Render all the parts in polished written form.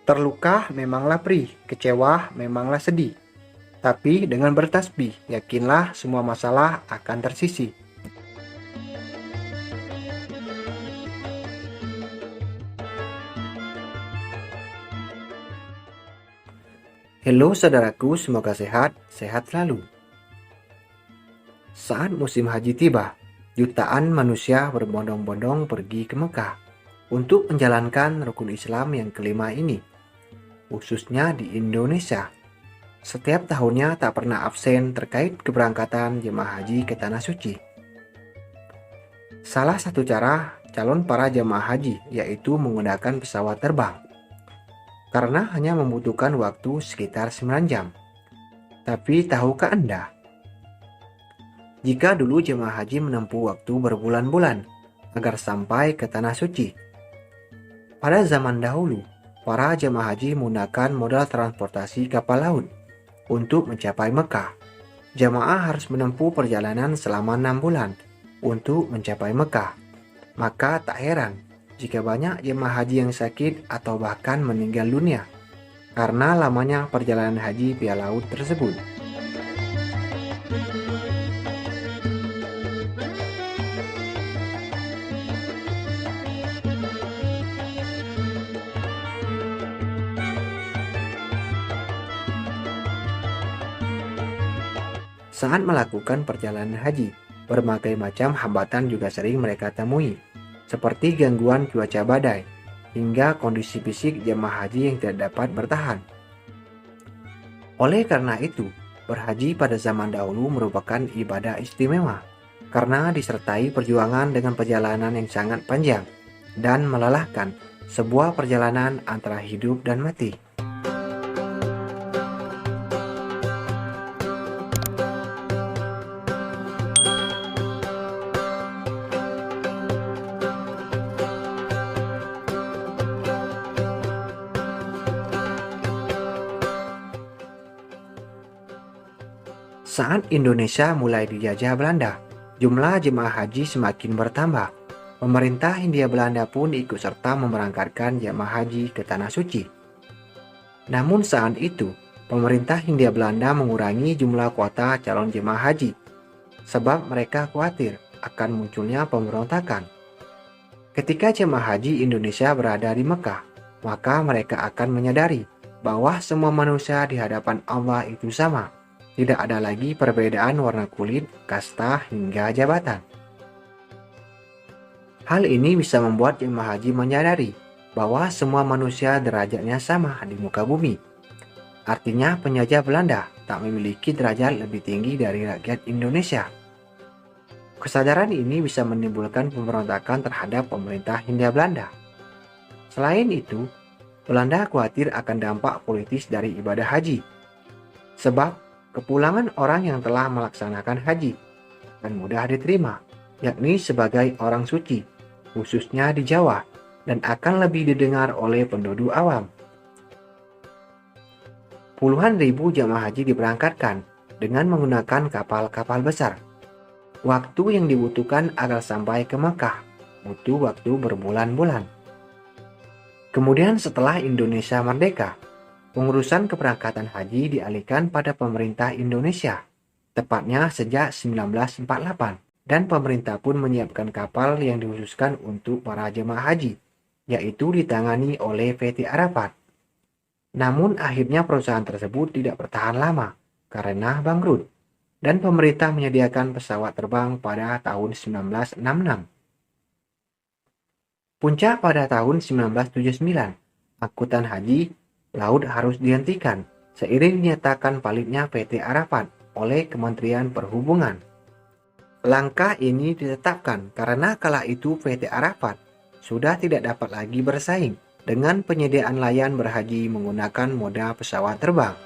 Terluka memanglah perih, kecewa memanglah sedih. Tapi dengan bertasbih, yakinlah semua masalah akan tersisi. Halo saudaraku, semoga sehat, sehat selalu. Saat musim haji tiba, jutaan manusia berbondong-bondong pergi ke Mekah untuk menjalankan rukun Islam yang kelima ini, khususnya di Indonesia. Setiap tahunnya tak pernah absen terkait keberangkatan jemaah haji ke Tanah Suci. Salah satu cara calon para jemaah haji yaitu menggunakan pesawat terbang, karena hanya membutuhkan waktu sekitar 9 jam. Tapi tahukah Anda, jika dulu jemaah haji menempuh waktu berbulan-bulan agar sampai ke Tanah Suci. Pada zaman dahulu, para jemaah haji menggunakan modal transportasi kapal laut untuk mencapai Mekah. Jemaah harus menempuh perjalanan selama 6 bulan untuk mencapai Mekah. Maka tak heran jika banyak jemaah haji yang sakit atau bahkan meninggal dunia karena lamanya perjalanan haji via laut tersebut. Saat melakukan perjalanan haji, berbagai macam hambatan juga sering mereka temui, seperti gangguan cuaca badai, hingga kondisi fisik jemaah haji yang tidak dapat bertahan. Oleh karena itu, berhaji pada zaman dahulu merupakan ibadah istimewa, karena disertai perjuangan dengan perjalanan yang sangat panjang dan melelahkan, sebuah perjalanan antara hidup dan mati. Saat Indonesia mulai dijajah Belanda, jumlah jemaah haji semakin bertambah. Pemerintah Hindia Belanda pun ikut serta memberangkatkan jemaah haji ke Tanah Suci. Namun saat itu, pemerintah Hindia Belanda mengurangi jumlah kuota calon jemaah haji, sebab mereka khawatir akan munculnya pemberontakan. Ketika jemaah haji Indonesia berada di Mekah, maka mereka akan menyadari bahwa semua manusia di hadapan Allah itu sama. Tidak ada lagi perbedaan warna kulit, kasta, hingga jabatan. Hal ini bisa membuat jemaah haji menyadari bahwa semua manusia derajatnya sama di muka bumi. Artinya penjajah Belanda tak memiliki derajat lebih tinggi dari rakyat Indonesia. Kesadaran ini bisa menimbulkan pemberontakan terhadap pemerintah Hindia Belanda. Selain itu, Belanda khawatir akan dampak politis dari ibadah haji. Sebab kepulangan orang yang telah melaksanakan haji akan mudah diterima, yakni sebagai orang suci, khususnya di Jawa, dan akan lebih didengar oleh penduduk awam. Puluhan ribu jamaah haji diberangkatkan dengan menggunakan kapal-kapal besar. Waktu yang dibutuhkan agar sampai ke Mekah butuh waktu berbulan-bulan. Kemudian setelah Indonesia merdeka, pengurusan keberangkatan haji dialihkan pada pemerintah Indonesia, tepatnya sejak 1948, dan pemerintah pun menyiapkan kapal yang dikhususkan untuk para jemaah haji, yaitu ditangani oleh PT Arafat. Namun akhirnya perusahaan tersebut tidak bertahan lama karena bangkrut, dan pemerintah menyediakan pesawat terbang pada tahun 1966. Puncak pada tahun 1979, angkutan haji laut harus dihentikan seiring dinyatakan palitnya PT Arafat oleh Kementerian Perhubungan. Langkah ini ditetapkan karena kala itu PT Arafat sudah tidak dapat lagi bersaing dengan penyediaan layan berhaji menggunakan moda pesawat terbang.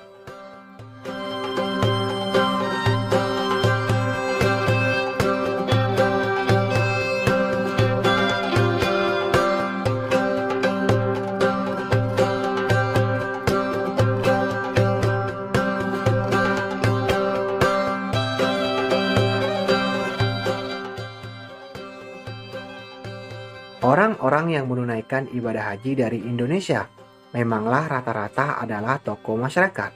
Orang-orang yang menunaikan ibadah haji dari Indonesia memanglah rata-rata adalah tokoh masyarakat.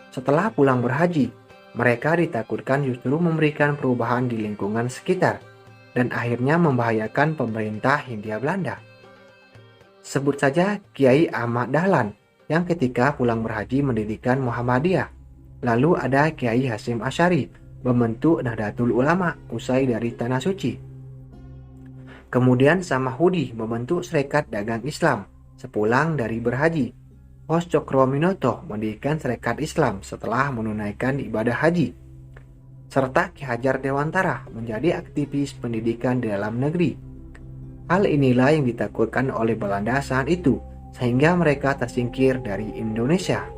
Setelah pulang berhaji, mereka ditakutkan justru memberikan perubahan di lingkungan sekitar dan akhirnya membahayakan pemerintah Hindia Belanda. Sebut saja Kiai Ahmad Dahlan yang ketika pulang berhaji mendirikan Muhammadiyah. Lalu ada Kiai Hasyim Asy'ari membentuk Nahdlatul Ulama usai dari Tanah Suci. Kemudian Samahudi membentuk Serikat Dagang Islam sepulang dari berhaji. Hos Cokroaminoto mendirikan Serikat Islam setelah menunaikan ibadah haji. Serta Ki Hajar Dewantara menjadi aktivis pendidikan di dalam negeri. Hal inilah yang ditakutkan oleh Belanda saat itu, sehingga mereka tersingkir dari Indonesia.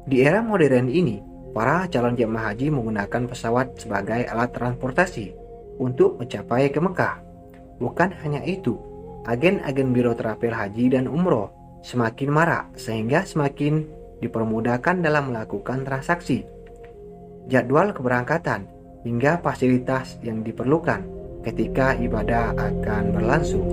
Di era modern ini, para calon jemaah haji menggunakan pesawat sebagai alat transportasi untuk mencapai ke Mekah. Bukan hanya itu, agen-agen biro travel haji dan umroh semakin marak sehingga semakin dipermudahkan dalam melakukan transaksi, jadwal keberangkatan, hingga fasilitas yang diperlukan ketika ibadah akan berlangsung.